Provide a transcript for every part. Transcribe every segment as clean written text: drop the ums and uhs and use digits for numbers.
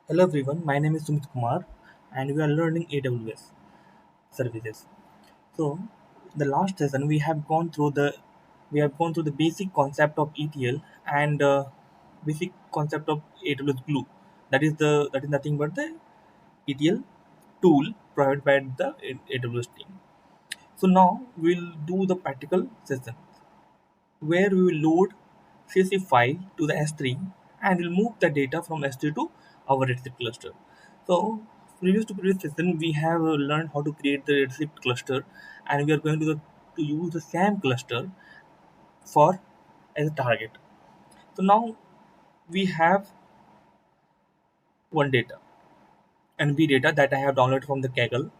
Hello everyone, my name is Sumit Kumar and we are learning AWS services. So, the last session we have gone through the basic concept of ETL and basic concept of AWS Glue. That is nothing but the ETL tool provided by the AWS team. So now we'll do the practical session where we will load CSV file to the S3 and we'll move the data from S3 to our Redshift cluster. So previous to previous session, we have learned how to create the Redshift cluster, and we are going to use the SAM cluster for as a target. So now we have one data, NB data that I have downloaded from the Kaggle,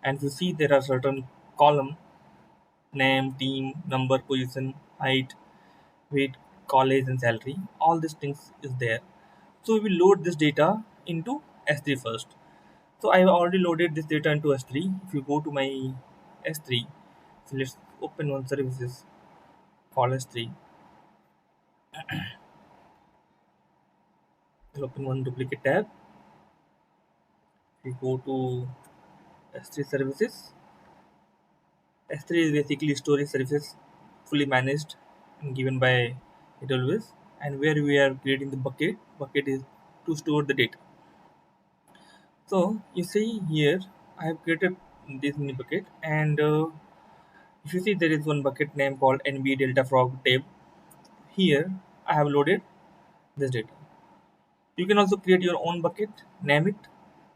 and you see there are certain column name, team, number, position, height, weight, college, and salary. All these things is there. So we will load this data into S3 first. So I have already loaded this data into S3. If you go to my S3, so let's open one services called S3. We'll open one duplicate tab. We go to S3 services. S3 is basically storage services fully managed and given by AWS, and where we are creating the bucket. Bucket is to store the data. So you see here, I have created this mini bucket, and if you see there is one bucket name called NB Delta Frog tab. Here I have loaded this data. You can also create your own bucket, name it,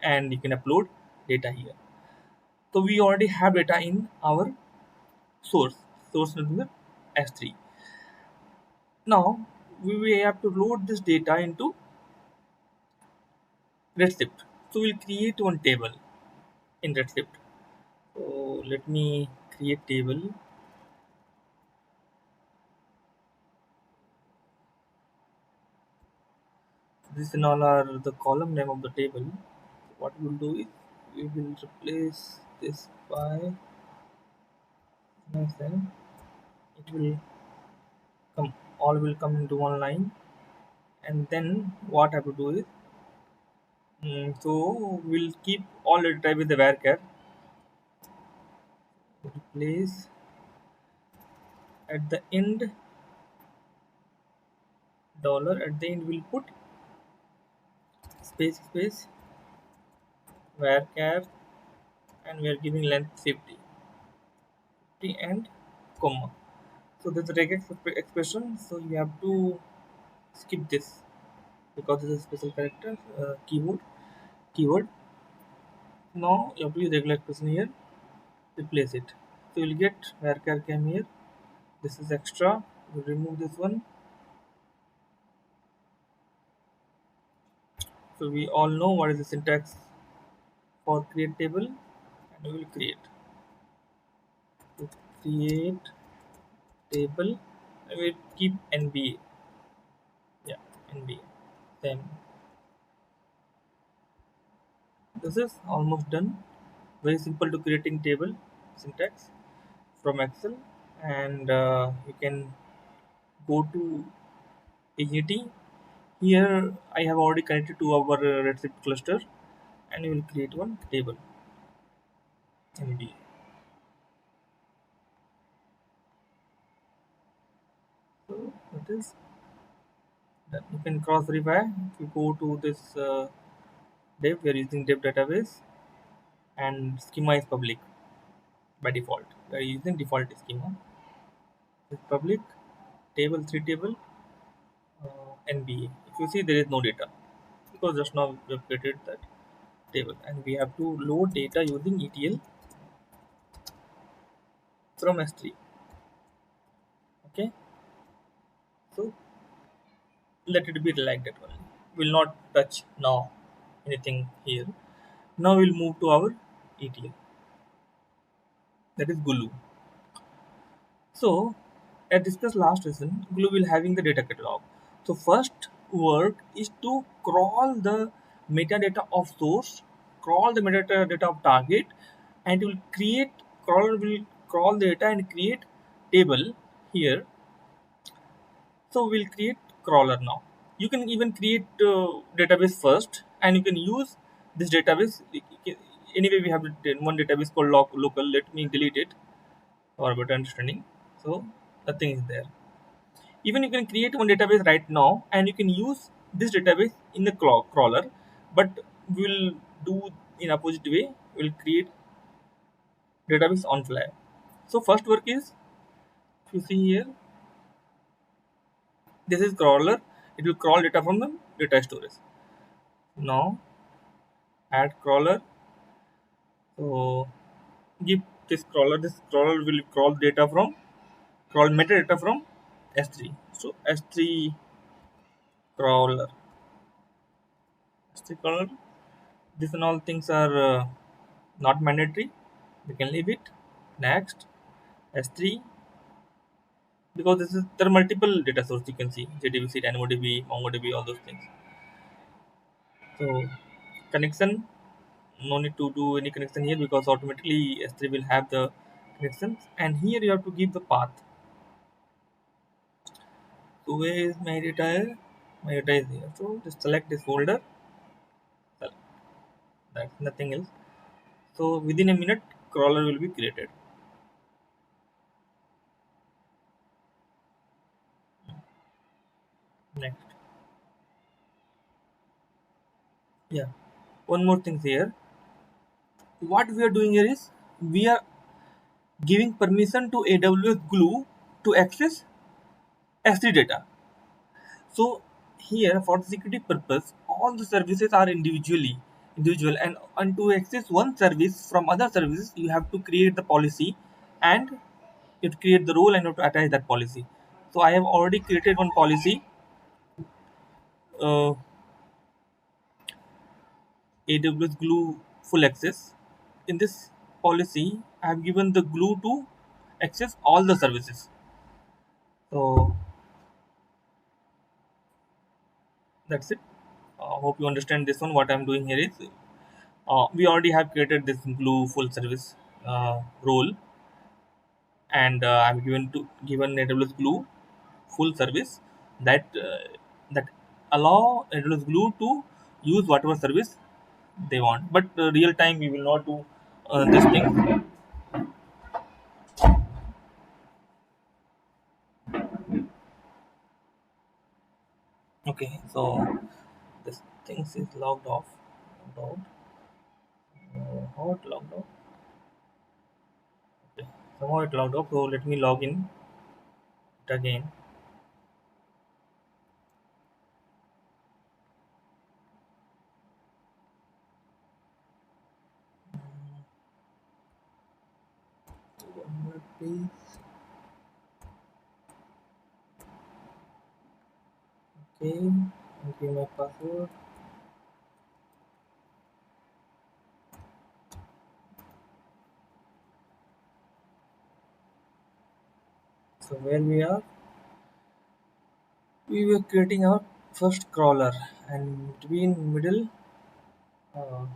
and you can upload data here. So we already have data in our source. Source is the S3. Now we have to load this data into Redshift. So we'll create one table in Redshift. So let me create table. This and all are the column name of the table. What we'll do is we will replace this by then it will come, all will come into one line, and then what I have to do is so we'll keep all the data with the varchar. Replace at the end dollar, at the end we'll put space varchar, and we are giving length 50, 50 and comma. So there's a regex expression, so you have to skip this because this is a special character keyword. Now you have to use regular expression here, replace it. So you'll get varchar came here. This is extra. We'll remove this one. So we all know what is the syntax for create table, and we will create to create table, and we'll keep NBA. Yeah, NBA. Then this is almost done. Very simple to creating table syntax from Excel, and you can go to Unity. Here I have already connected to our Redshift cluster, and you will create one table MB. So that is that. You can cross verify. If you go to this dev, we are using dev database, and schema is public by default. We are using default schema. It's public table 3 table NBA. If you see there is no data because just now we have created that table, and we have to load data using ETL from S3. Okay, so let it be like that only. We'll not touch now anything here. Now we'll move to our ETL, that is Glue. So as discussed last lesson, Glue will having the data catalog. So first work is to crawl the metadata of source, crawl the metadata of target, and it will create crawler will crawl the data and create table here. So we'll create crawler now. You can even create database first, and you can use this database. Anyway, we have one database called local. Let me delete it for better understanding. So nothing is there. Even you can create one database right now, and you can use this database in the crawler, but we'll do in opposite way. We'll create database on fly. So first work is, if you see here, this is crawler. It will crawl data from the data storage. Now add crawler. So give this crawler. This crawler will crawl metadata from S3. So S3 crawler. S3 crawler. This and all things are not mandatory. We can leave it. Next S3, because this is there are multiple data sources you can see, JDBC, DynamoDB, MongoDB, all those things. So connection, no need to do any connection here because automatically S3 will have the connections, and here you have to give the path. So where is my data? My data is here. So just select this folder. Select. That's nothing else. So within a minute, crawler will be created. Next, yeah. One more thing here. What we are doing here is we are giving permission to AWS Glue to access S3 data. So here, for the security purpose, all the services are individual, and to access one service from other services, you have to create the policy, and you have to create the role, and you have to attach that policy. So I have already created one policy, uh, AWS Glue full access. In this policy, I have given the glue to access all the services. So that's it. Hope you understand this one. What I'm doing here is, we already have created this glue full service role, and I'm given AWS Glue full service that allow AWS Glue to use whatever service they want. But real time we will not do this thing. Okay, so this things is logged off. Logged out. How it logged off? Okay, somehow it logged off. So let me log in it again. One more please. Okay, okay, my password. So where we are, we were creating our first crawler, and between middle, uh,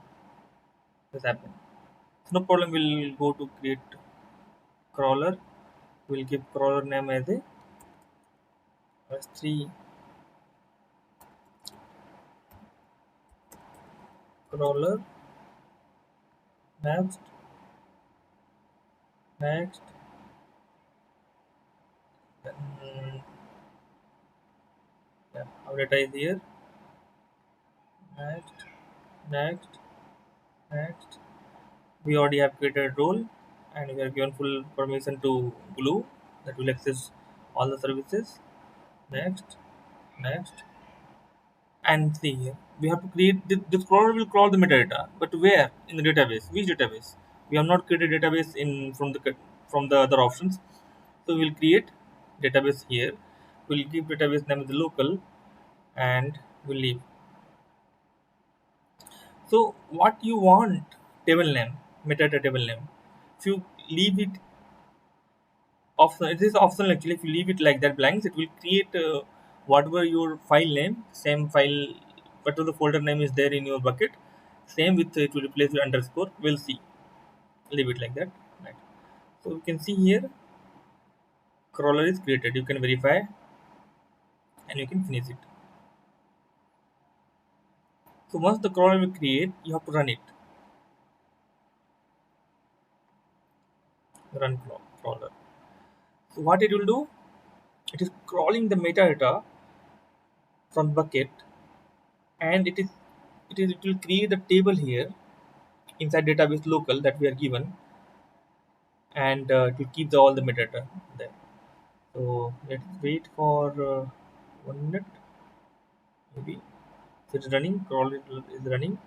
this happened. So no problem. We'll go to create crawler. We'll give crawler name as a S3 crawler. Next, next, then yeah, our data is here. Next, next, next. We already have created role, and we are given full permission to glue that will access all the services. Next, next, and see here we have to create this crawler will crawl the metadata, but where in the database, which database? We have not created database in from the other options. So we'll create database here. We'll give database name as the local, and we'll leave. So what you want, table name, metadata table name, if you leave it optional, it is optional actually. If you leave it like that blanks, it will create whatever your file name, same file, whatever the folder name is there in your bucket, same with it will replace with underscore. We'll see. Leave it like that. Right. So you can see here crawler is created. You can verify and you can finish it. So once the crawler will create, you have to run it. Run crawler. So what it will do? It is crawling the metadata from bucket, and it will create the table here inside database local that we are given, and it will keep all the metadata there. So let's wait for 1 minute maybe. So it's running. Crawler is running.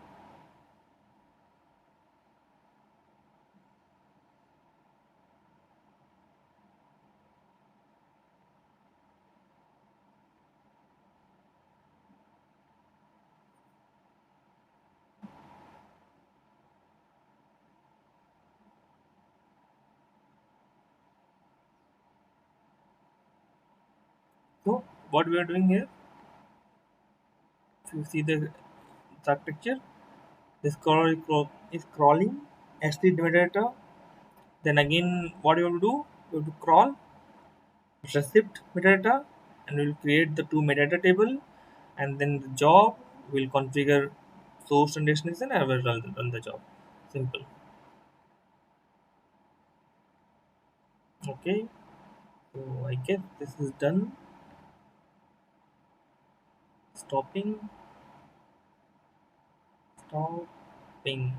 So what we are doing here, if you see the picture, this crawler is crawling S3 metadata. Then again, what you have to do? You have to crawl receipt metadata, and we'll create the two metadata table, and then the job will configure source and destination, and will run the job. Simple. Okay. So I guess this is done. Stopping. Stopping.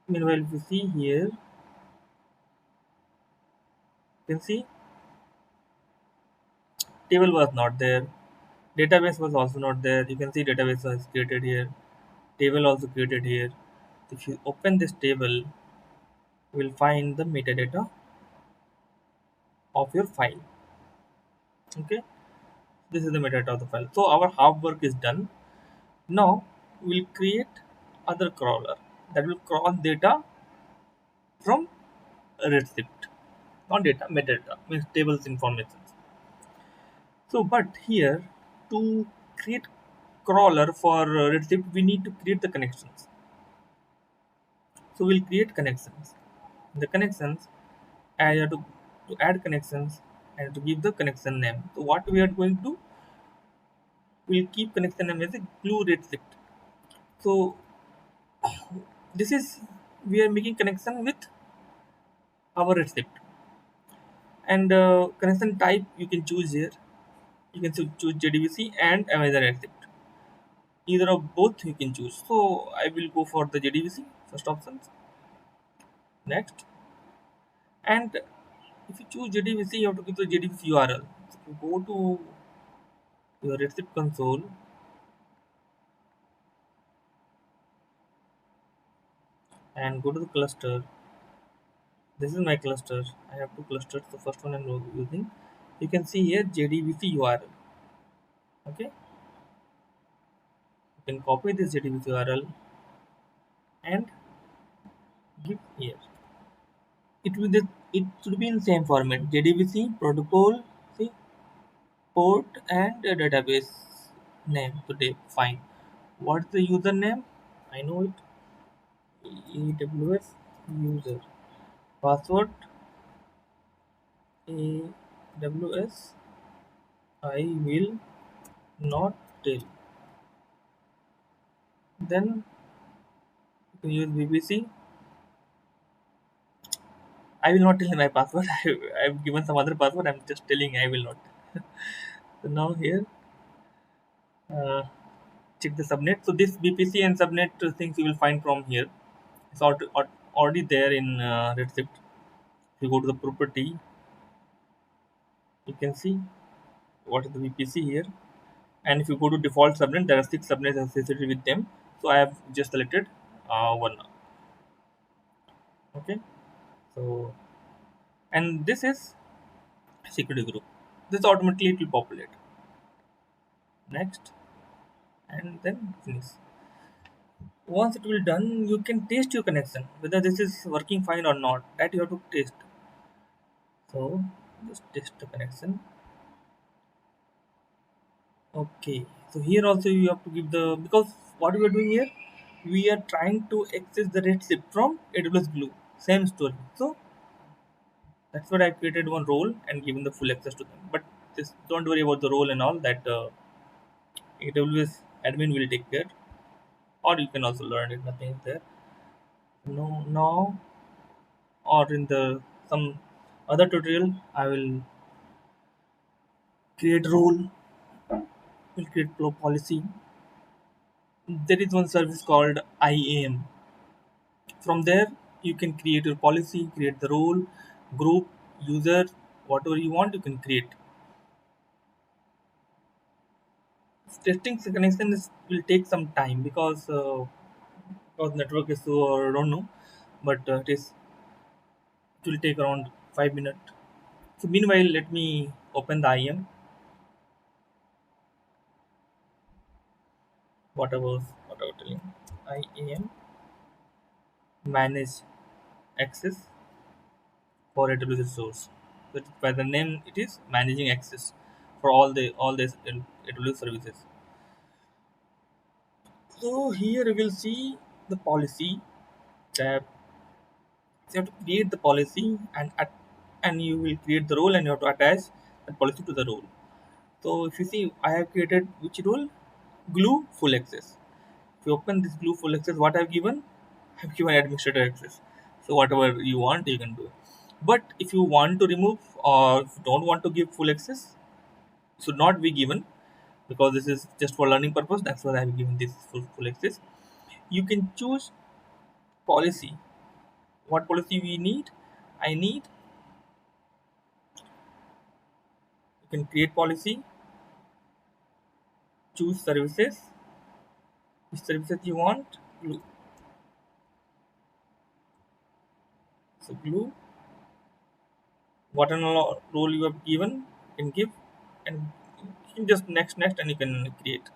Meanwhile, if you see here, you can see table was not there. Database was also not there. You can see database was created here. Table also created here. If you open this table, you will find the metadata of your file. Okay, this is the metadata of the file. So our half work is done. Now we'll create other crawler that will crawl data from a Redshift. Not data, metadata means tables information. So but here, to create crawler for Redshift, we need to create the connections. So we'll create connections. The connections, I have to add connections and to give the connection name. So what we are going to do, we'll keep connection name as a glue Redshift. So this is, we are making connection with our Redshift, and connection type you can choose here. You can choose JDBC and Amazon Redshift. Either of both you can choose. So I will go for the JDBC first options. Next, and if you choose JDBC, you have to give the JDBC URL. So if you go to your Redshift console and go to the cluster, this is my cluster. I have two clusters. The first one I'm using. You can see here JDBC URL. Okay, you can copy this JDBC URL and give here. It should be in same format. JDBC protocol, see, port and a database name today. Fine. What's the username? I know it. AWS user. Password AWS. I will not tell. Then you can use BBC. I will not tell my password. I've given some other password. I'm just telling I will not. So now here, uh, check the subnet. So this BPC and subnet things you will find from here. It's already there in Redshift. If you go to the property, you can see what is the VPC here. And if you go to default subnet, there are 6 subnets associated with them. So I have just selected one now. Okay. So, and this is security group. This automatically it will populate. Next, and then finish. Once it will done, you can test your connection whether this is working fine or not. That you have to test. So just test the connection. Okay, so here also you have to give the, because what we are doing here, we are trying to access the Redshift from AWS Glue. Same story. So that's what I created one role and given the full access to them. But just don't worry about the role and all that. AWS admin will take care, or you can also learn it. Nothing is there. No, now or in the some other tutorial, I will create role, will create policy. There is one service called IAM. From there, you can create your policy, create the role, group, user, whatever you want, you can create. Testing connection will take some time because network is so, or I don't know, but it will take around 5 minutes. So meanwhile, let me open the IAM. Whatever telling IAM manage access for AWS source. So by the name, it is managing access for all these AWS services. So here we will see the policy tab. So you have to create the policy and you will create the role and you have to attach the policy to the role. So if you see, I have created which role? Glue full access. If you open this glue full access, what I've given? I've given administrator access. So whatever you want, you can do. But if you want to remove or if you don't want to give full access, should not be given because this is just for learning purpose. That's why I have given this full access. You can choose policy. What policy we need? I need. You can create policy, choose services, which services you want. Glue. So glue. Whatever role you have given, you can give, and you can just next, and you can create.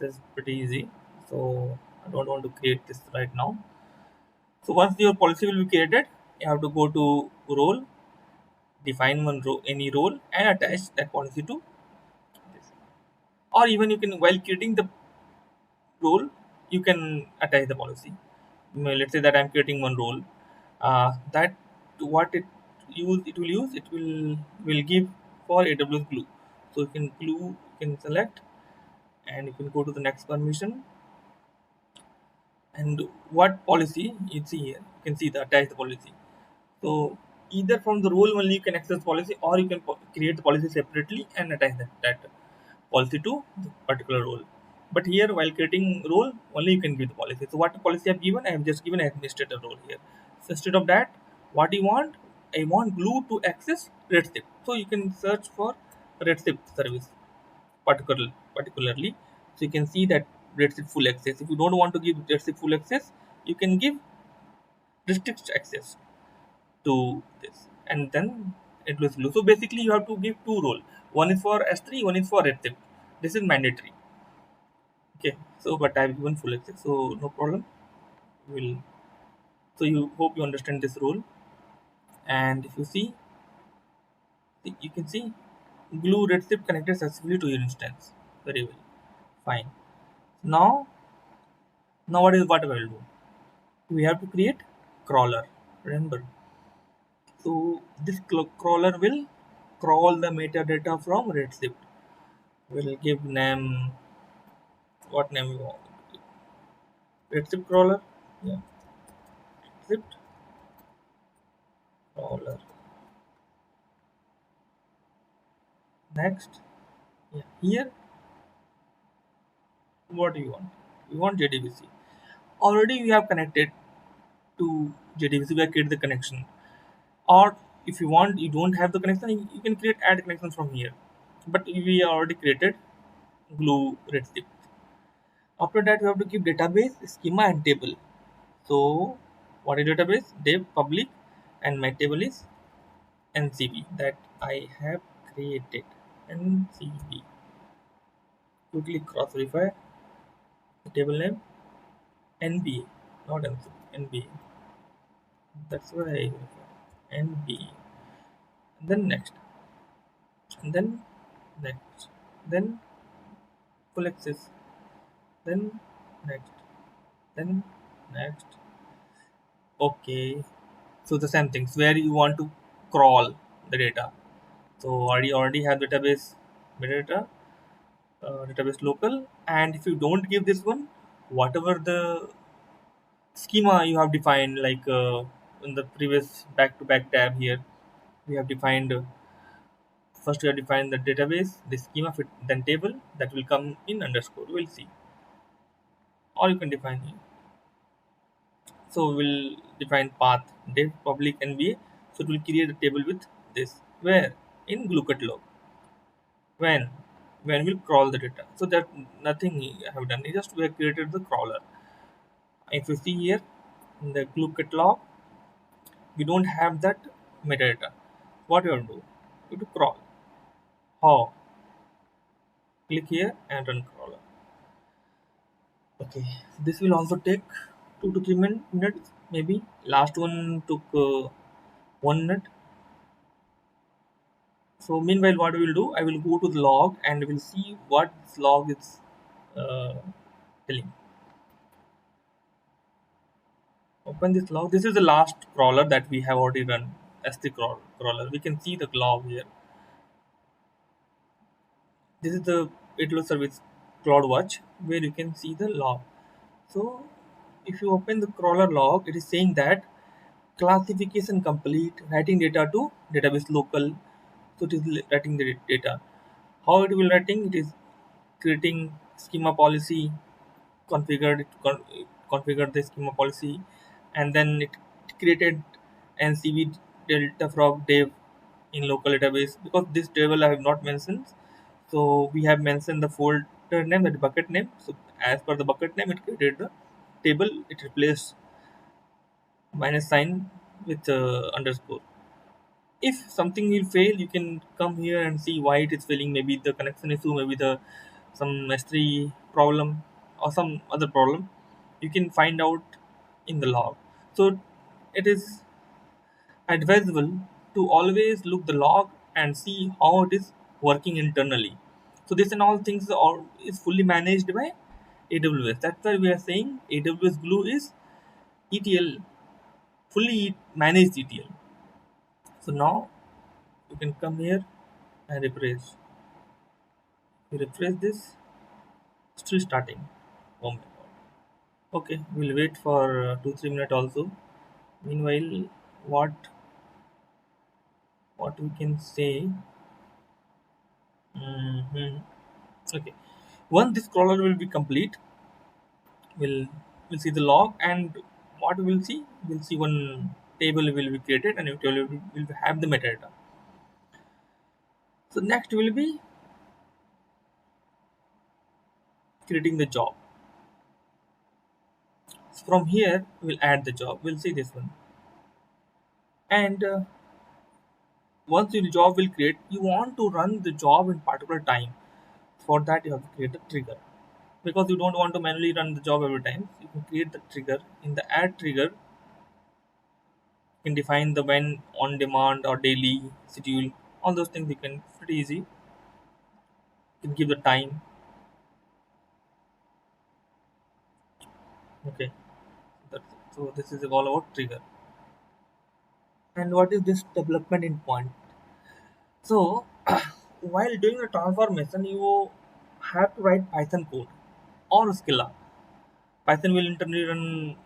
That's pretty easy. So I don't want to create this right now. So once your policy will be created, you have to go to role, define one role, any role, and attach that policy to this. Or even you can, while creating the role, you can attach the policy. Let's say that I'm creating one role. That what it will use, it will give for AWS Glue. So you can select, and you can go to the next permission. And what policy you see here, you can see the attached policy. So either from the role only you can access policy, or you can create the policy separately and attach that policy to the particular role. But here, while creating role, only you can give the policy. So what policy I've given, I have just given administrator role here. So instead of that, what you want? I want Glue to access Redshift. So you can search for Redshift service particularly. So you can see that Redshift full access. If you don't want to give Redshift full access, you can give restrict access to this, and then it will blue. So basically, you have to give two role. One is for S3, one is for Redshift. This is mandatory. Okay. So, but I've given full access, so no problem. Will so you hope you understand this rule. And if you see, you can see glue Redshift connected successfully to your instance. Very well. Fine. Now, what I will do? We have to create crawler. Remember. So this crawler will crawl the metadata from Redshift. We'll give name, what name you want. Redshift crawler. Yeah. Redshift crawler. Next. Yeah. Here, what do you want? We want JDBC. Already we have connected to JDBC. We have created the connection. Or if you want, you don't have the connection, you can create add connections from here. But we already created Glue Redshift. After that, you have to give database, schema, and table. So, what is database? Dev public, and my table is NCB that I have created. NCB. Quickly cross verify the table name NBA, not NCB, NBA. That's what I verify. NBA. And then next, and then next, then full access, then next, then next. Okay. So the same things where you want to crawl the data. So already have database metadata. database local, and if you don't give this one, whatever the schema you have defined, like in the previous back-to-back tab here, we have defined first we have defined the database, the schema fit, then table that will come in underscore. We'll see, or you can define here. So we'll define path div public NBA. So it will create a table with this where in glue catalog when we'll crawl the data. So that nothing I have done. Just we have created the crawler. If you see here in the glue catalog, we don't have that metadata. What you have to do? You have to crawl. How? Click here and run crawler. Okay, this will also take 2 to 3 minutes maybe. Last one took 1 minute. So meanwhile, what we will do? I will go to the log and we'll see what this log is uh, telling. Open this log. This is the last crawler that we have already run. That's the crawler. We can see the log here. This is the AWS service CloudWatch where you can see the log. So if you open the crawler log, it is saying that classification complete, writing data to database local. So it is writing the data. How it will writing? It is creating schema policy, configured the schema policy, and then it created ncv delta frog dev in local database. Because this table I have not mentioned, so we have mentioned the folder name, that bucket name. So as per the bucket name, it created the table. It replaced minus sign with underscore. If something will fail, you can come here and see why it is failing. Maybe the connection issue, maybe the some s3 problem or some other problem. You can find out in the log. So it is advisable to always look the log and see how it is working internally. So this and all things is fully managed by AWS. That's why we are saying AWS Glue is ETL, fully managed ETL. So now you can come here and refresh. You refresh this, still starting. Oh my god. Okay, we'll wait for 2-3 minutes also. Meanwhile, what we can say? hmm Okay, once this crawler will be complete, we'll see the log, and what we'll see one table will be created, and it will have the metadata. So next will be creating the job. So from here we'll add the job. We'll see this one, and once your job will create, you want to run the job in particular time. For that you have to create a trigger, because you don't want to manually run the job every time. You can create the trigger. In the add trigger, you can define the when, on demand or daily schedule. All those things you can pretty easy. You can give the time. Okay, that's it. So this is all about trigger. And what is this development endpoint? So while doing the transformation, you have to write Python code or Scala. Python will internally run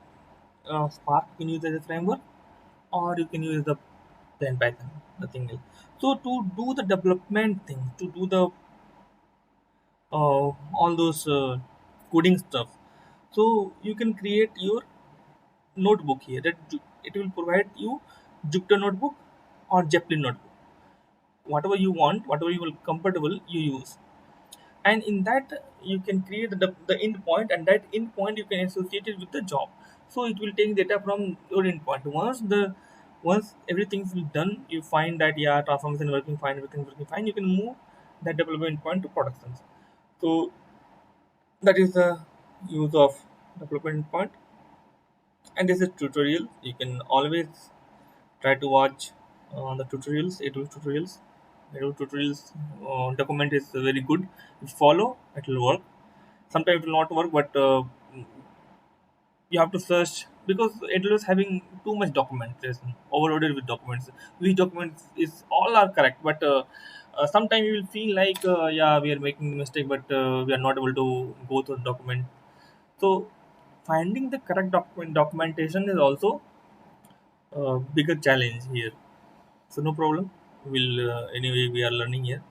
Spark. You can use as a framework, or you can use the plain Python. Nothing else. So to do the development thing, to do the all those coding stuff, so you can create your notebook here. It will provide you Jupyter notebook or Zeppelin notebook, whatever you want, whatever you will comfortable, you use. And in that you can create the endpoint, and that endpoint you can associate it with the job. So it will take data from your endpoint. Once everything's done, you find that yeah, transformation working fine, everything's working fine, you can move that development endpoint to production. So that is the use of development endpoint. And this is tutorial. You can always try to watch the tutorials, AWS tutorials. AWS tutorials document is very good. If you follow, it will work. Sometimes it will not work, but you have to search, because AWS having too much documentation, overloaded with documents. Which documents is all are correct, but Sometimes you will feel like yeah, we are making mistake, but we are not able to go through the document. So finding the correct documentation is also a bigger challenge here. So no problem, we'll anyway we are learning here,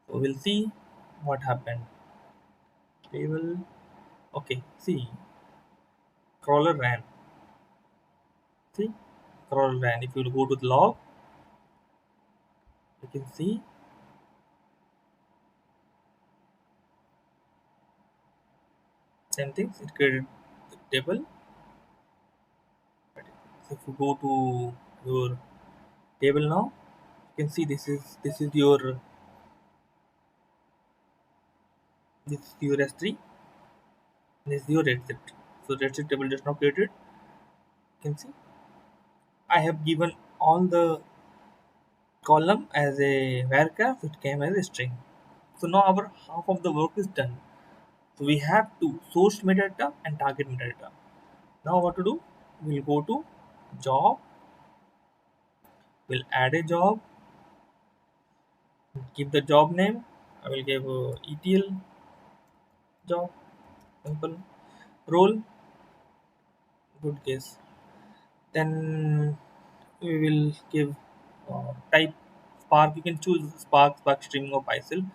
so we'll see what happened. Table. Okay, see, crawler ran. See, crawler ran. If you go to the log, you can see same things. It created the table. So if you go to your table now, you can see this is your S3, this is your redshift. So redshift table just now created. You can see I have given all the column as a varchar, so it came as a string. So now our half of the work is done. So we have to source metadata and target metadata. Now what to do? We'll go to job, we'll add a job, give the job name. I will give ETL job, simple role, good case. Then we will give type Spark. You can choose Spark, Spark Streaming, or PySell.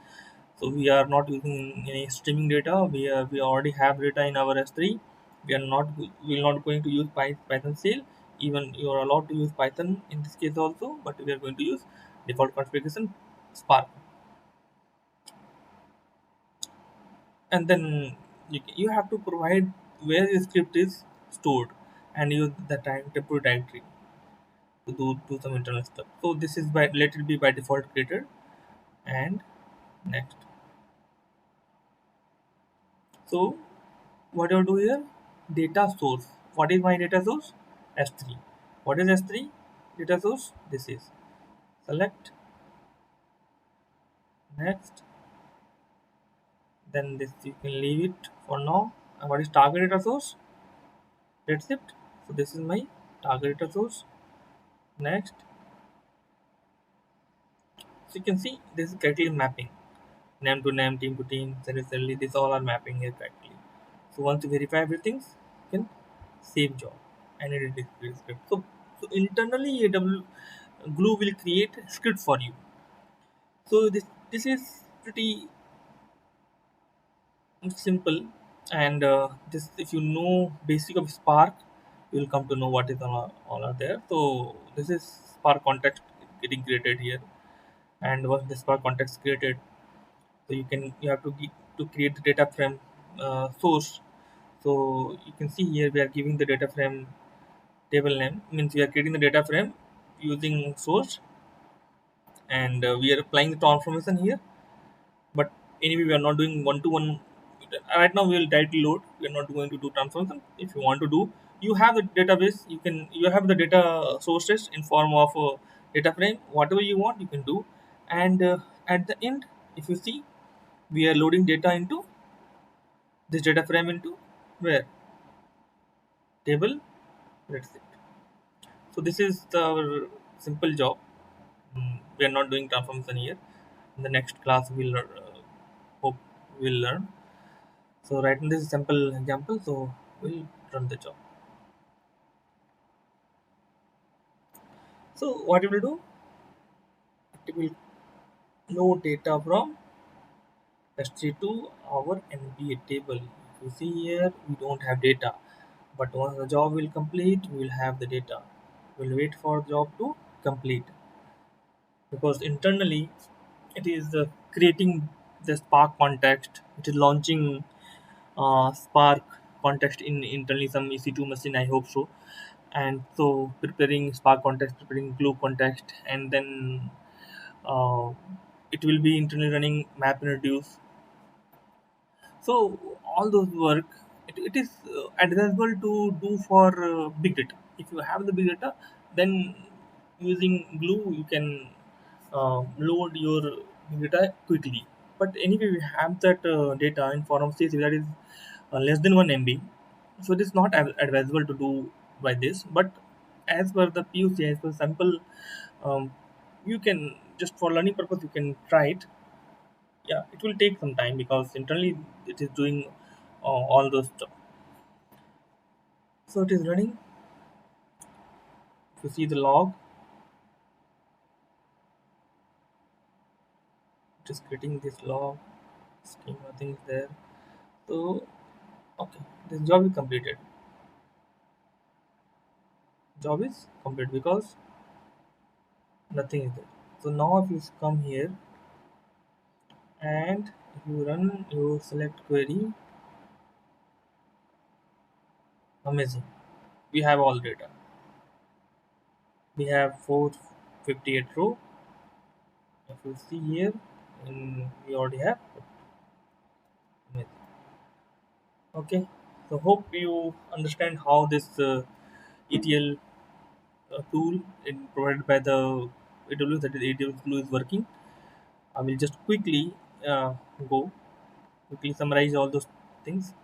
So we are not using any streaming data. We already have data in our S3. We are not going to use Python Shell. Even you are allowed to use Python in this case also, but we are going to use default configuration Spark. And then you have to provide where your script is stored and use the temporary directory to do some internal stuff. So this is by let it be by default created, and next. So what do I do here? Data source. What is my data source? S3. What is S3? Data source. This is select, next. Then this you can leave it for now. And what is target data source? Redshift. So this is my target data source. Next. So you can see this is correctly mapping. Name to name, team to team, service early. These all are mapping here correctly. So once you verify everything, you can save job and edit this script. So internally AW Glue will create a script for you. So this is pretty simple, and this if you know basic of Spark, you will come to know what is all are there. So this is Spark context getting created here, and once the Spark context created, so you have to create the data frame source. So you can see here we are giving the data frame table name, means we are creating the data frame using source, and we are applying the transformation here. But anyway, we are not doing one to one right now. We will directly load. We are not going to do transformation. If you want to do, you have the database, you have the data sources in form of data frame. Whatever you want you can do. And at the end, if you see, we are loading data into this data frame into where table. Let's see. So this is our simple job. We are not doing transformation here. In the next class we'll hope we'll learn. So right now this is simple example. So we'll run the job. So what it will do? It will load data from S3 to our NBA table. If you see here, we don't have data, but once the job will complete, we will have the data. We'll wait for job to complete, because internally it is creating the Spark context. It is launching Spark context in internally some EC2 machine. I hope so. And so preparing Spark context, preparing Glue context, and then uh, it will be internally running map and reduce. So all those work, it is advisable to do for big data. If you have the big data, then using Glue you can load your big data quickly. But anyway, we have that data in form of CSV that is less than 1 MB, so it is not advisable to do by this. But as per the PUC, as per sample, um, you can just for learning purpose, you can try it. Yeah, it will take some time because internally it is doing all those stuff. So it is running. If you see the log, it is creating this log scheme. Nothing is there. So okay, this job is completed. Job is complete because nothing is there. So now if you come here and if you run, you select query. Amazing. We have all data. We have 458 row. If you see here, we already have. Amazing. Okay. So hope you understand how this ETL tool provided by the AWS, that is AWS Glue, is working. I will just quickly uh, go quickly summarize all those things.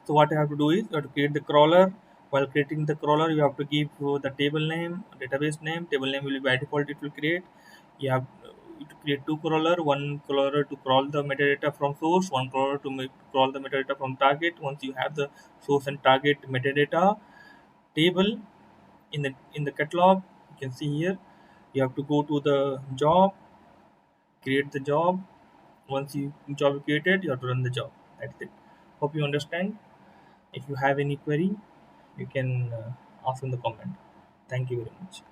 So what you have to do is you have to create the crawler. While creating the crawler, you have to give the table name, database name. Table name will be by default it will create. You have to create two crawler, one crawler to crawl the metadata from source, one crawler to crawl the metadata from target. Once you have the source and target metadata table in the catalog, you can see here. You have to go to the job, create the job. Once you job is created, you have to run the job. That's it. Hope you understand. If you have any query, you can ask in the comment. Thank you very much.